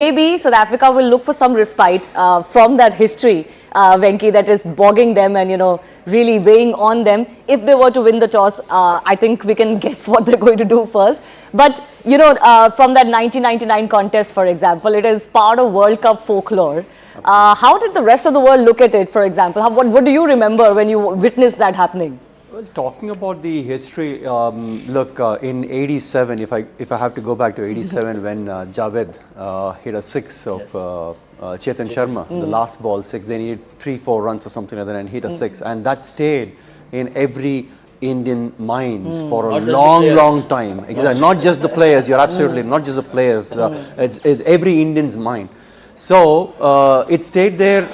maybe South Africa will look for some respite from that history, Venki, that is bogging them and, really weighing on them. If they were to win the toss, I think we can guess what they're going to do first. But, from that 1999 contest, for example, it is part of World Cup folklore. How did the rest of the world look at it, for example? What do you remember when you witnessed that happening? Well, talking about the history, look, in '87, if I have to go back to '87 when Javed hit a six of Chetan Sharma, the last ball six, they needed 3-4 runs or something like that and hit a six, and that stayed in every Indian minds for a long time. Exactly, not just the players. You're absolutely not just the players. It's every Indian's mind. So it stayed there,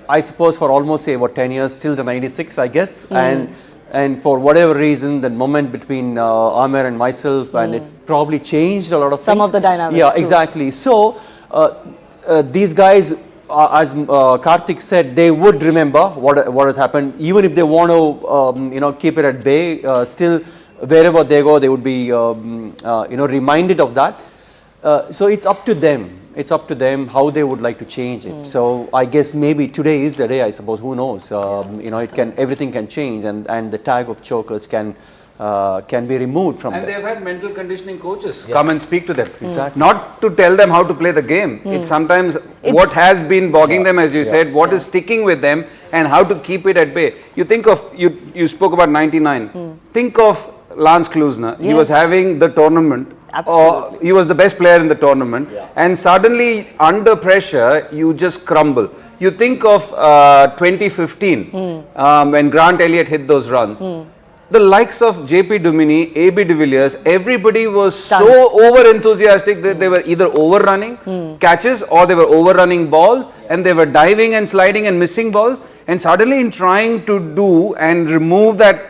I suppose, for almost say about 10 years, till the '96, I guess, and for whatever reason, the moment between Amer and myself, and it probably changed a lot of things. Some of the dynamics. Yeah, too. exactly. So these guys, as Karthik said, they would remember what has happened, even if they want to, keep it at bay. Still, wherever they go, they would be, reminded of that. So it's up to them. It's up to them how they would like to change it. So I guess maybe today is the day, I suppose. Who knows? Everything can change, and the tag of chokers can be removed from them. And they've had mental conditioning coaches come and speak to them. Exactly. Not to tell them how to play the game. It's sometimes what has been bogging them, as you said, what is sticking with them, and how to keep it at bay. You think of, you spoke about '99. Think of Lance Klusener. He was having the tournament. Absolutely. He was the best player in the tournament, and suddenly under pressure you just crumble. You think of 2015 when Grant Elliott hit those runs. The likes of JP Duminy, AB de Villiers, everybody was so over enthusiastic that they were either overrunning catches or they were overrunning balls, and they were diving and sliding and missing balls, and suddenly in trying to do and remove that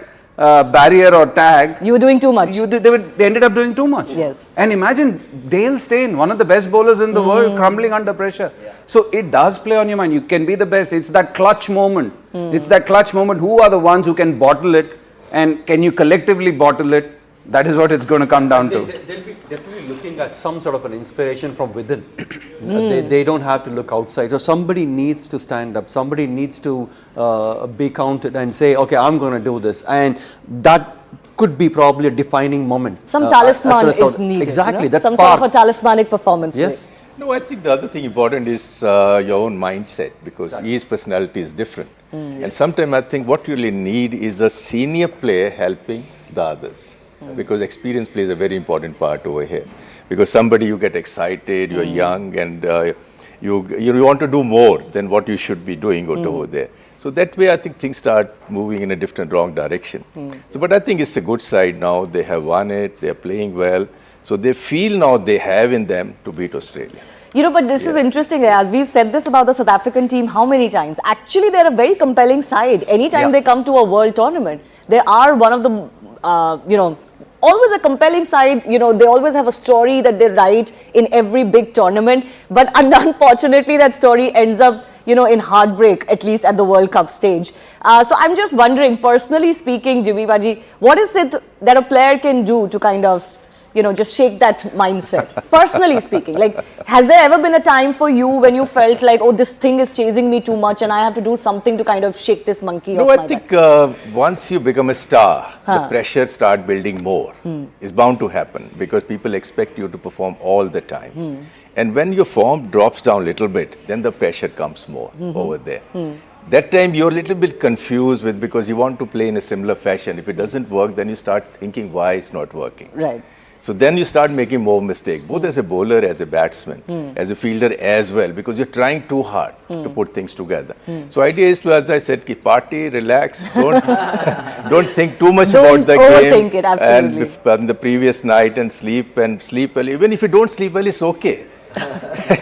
barrier or tag, You were doing too much. they ended up doing too much. Yes. And imagine Dale Steyn, one of the best bowlers in the world, crumbling under pressure. So it does play on your mind. You can be the best. It's that clutch moment. It's that clutch moment. Who are the ones who can bottle it, and can you collectively bottle it? That is what it's going to come down to. They'll be definitely looking at some sort of an inspiration from within. They don't have to look outside. So somebody needs to stand up. Somebody needs to be counted and say, okay, I'm going to do this. And that could be probably a defining moment. Some talisman is needed. Exactly, that's some part. sort of a talismanic performance. Yes. No, I think the other thing important is your own mindset, because each personality is different. And sometimes I think what you really need is a senior player helping the others, because experience plays a very important part over here. Because somebody, you get excited, you're young, and you want to do more than what you should be doing over there. So that way I think things start moving in a different wrong direction. So, but I think it's a good side now. They have won it, they're playing well. So they feel now they have in them to beat Australia. But this is interesting, as we've said this about the South African team how many times. Actually, they're a very compelling side. Anytime they come to a world tournament, they are one of the, always a compelling side. They always have a story that they write in every big tournament. But unfortunately, that story ends up, in heartbreak, at least at the World Cup stage. So I'm just wondering, personally speaking, Jimmy Baji, what is it that a player can do to kind of, just shake that mindset? Personally speaking, has there ever been a time for you when you felt like, oh, this thing is chasing me too much and I have to do something to kind of shake this monkey off my back? No, I think once you become a star, the pressure start building more. It's bound to happen, because people expect you to perform all the time. And when your form drops down a little bit, then the pressure comes more over there. That time you're a little bit confused because you want to play in a similar fashion. If it doesn't work, then you start thinking why it's not working. Right. So then you start making more mistakes, both as a bowler, as a batsman, as a fielder as well, because you're trying too hard to put things together. So idea is to, as I said, party, relax, don't think too much about the game. Overthink it, absolutely. And the previous night, and sleep well. Even if you don't sleep well, it's okay.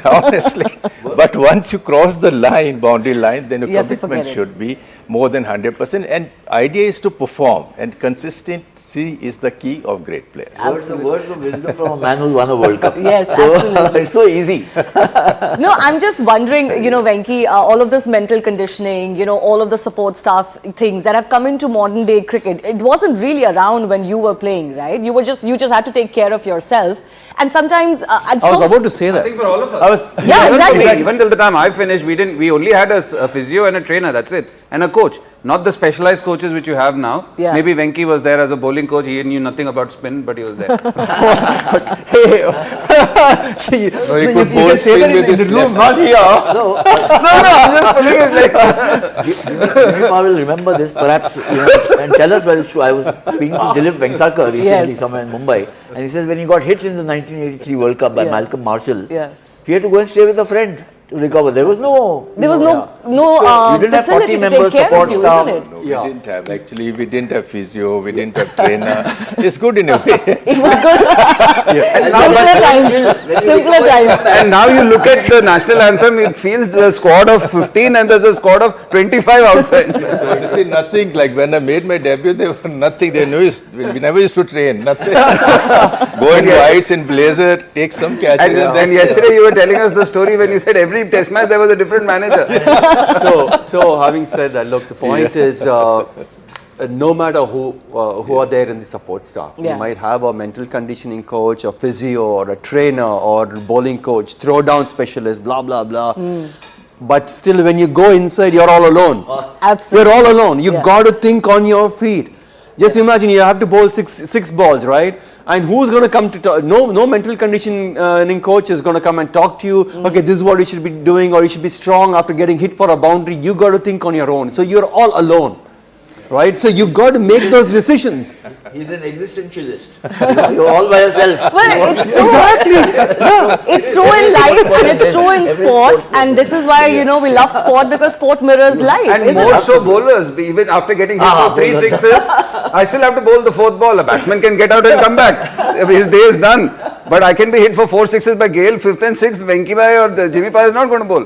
Honestly. But once you cross the line, boundary line, then your commitment should be more than 100%. And idea is to perform, and consistency is the key of great players. Words of wisdom from a man who won a World Cup. Yes, so, absolutely. it's so easy. No, I'm just wondering, you know, Venki, all of this mental conditioning, you know, all of the support staff things that have come into modern day cricket, it wasn't really around when you were playing, right? You just had to take care of yourself. And sometimes, I was about to say that. I think for all of us. Yeah, Even for exactly. me, even till the time I finished, we only had a physio and a trainer, that's it. And a coach. Not the specialized coaches which you have now. Yeah. Maybe Venki was there as a bowling coach. He knew nothing about spin, but he was there. So he could bowl spin with his left. Not here. I'm just pulling his leg. I will remember this perhaps, you know, and tell us whether it's true. I was speaking to Dilip Vengsarkar recently somewhere in Mumbai, and he says when he got hit in the 1983 World Cup by Malcolm Marshall, he had to go and stay with a friend to recover. There was no there was no you didn't have 40 facility to members, take care support of you, staff. isn't it? No, we didn't have. Actually, we didn't have physio, we didn't have trainer. It's good in a way. It was good. Simpler times. Simpler times. And now you look at the national anthem, it feels the squad of 15 and there's a squad of 25 outside. So you see, nothing like when I made my debut, they were nothing. They knew we never used to train. Nothing. Go in whites and blazer, take some catches. And then yesterday you were telling us the story when you said every test match there was a different manager. So having said that, look, the point is, no matter who are there in the support staff, you might have a mental conditioning coach, a physio, or a trainer, or bowling coach, throw down specialist, blah blah blah. But still, when you go inside, you're all alone. Absolutely. You're all alone. You got to think on your feet. Just imagine you have to bowl six balls, right? And who's going to come to talk? No mental conditioning coach is going to come and talk to you. Okay, this is what you should be doing, or you should be strong after getting hit for a boundary. You got to think on your own. So you're all alone, right? So you got to make those decisions. He's an existentialist. You're all by yourself. Well, it's true. No, it's true in life and it's true in sport. And this is why, you know, we love sport because sport mirrors life. And isn't more it? so bowlers, even after getting hit for 3 sixes, I still have to bowl the 4th ball. A batsman can get out and come back. His day is done. But I can be hit for 4 sixes by Gale, 5th and 6th, Venki Bhai or the Jimmy Pal is not going to bowl.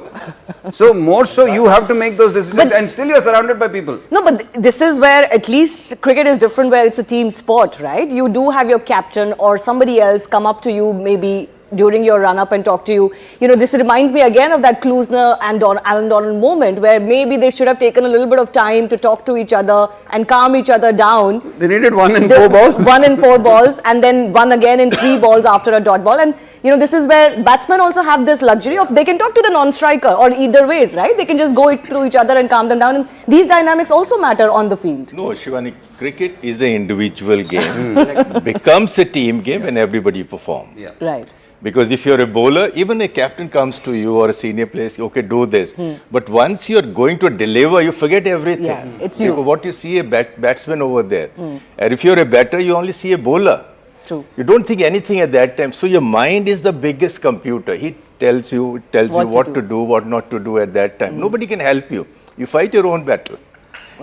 So more so you have to make those decisions and still you're surrounded by people. No, but this is where at least cricket is different, where it's a team sport, right? You do have your captain or somebody else come up to you maybe during your run-up and talk to you. You know, this reminds me again of that Klusner and Alan Donald moment where maybe they should have taken a little bit of time to talk to each other and calm each other down. They needed 1 in 4 balls. 1 in 4 balls and then 1 again in 3 balls after a dot ball. And, you know, this is where batsmen also have this luxury of they can talk to the non-striker or either ways, right? They can just go through each other and calm them down. And these dynamics also matter on the field. No, Shivani, cricket is an individual game. It becomes a team game when everybody performs. Yeah. Right. Because if you're a bowler, even a captain comes to you or a senior player, okay, do this. But once you're going to deliver, you forget everything. Yeah, it's you. Because what you see a batsman over there. And if you're a batter, you only see a bowler. True. You don't think anything at that time. So your mind is the biggest computer. He tells you what to do, what not to do at that time. Nobody can help you. You fight your own battle.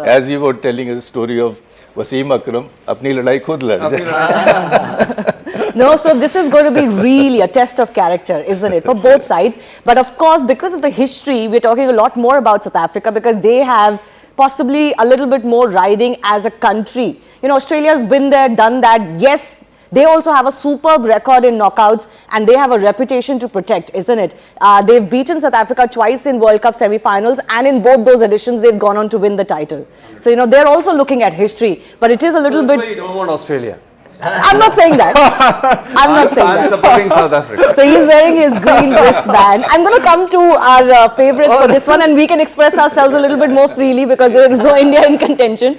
As you were telling us a story of Wasim Akram, apni ladai khud lad. No, so this is going to be really a test of character, isn't it, for both sides. But of course, because of the history, we're talking a lot more about South Africa because they have possibly a little bit more riding as a country. You know, Australia's been there, done that. Yes, they also have a superb record in knockouts and they have a reputation to protect, isn't it? They've beaten South Africa twice in World Cup semi-finals and in both those editions, they've gone on to win the title. So, you know, they're also looking at history, but it is a little That's bit... why you don't want Australia. I'm not saying that. I'm not saying I'm that. supporting South Africa. So he's wearing his green wristband. I'm going to come to our favorites for this one and we can express ourselves a little bit more freely because there is no India in contention.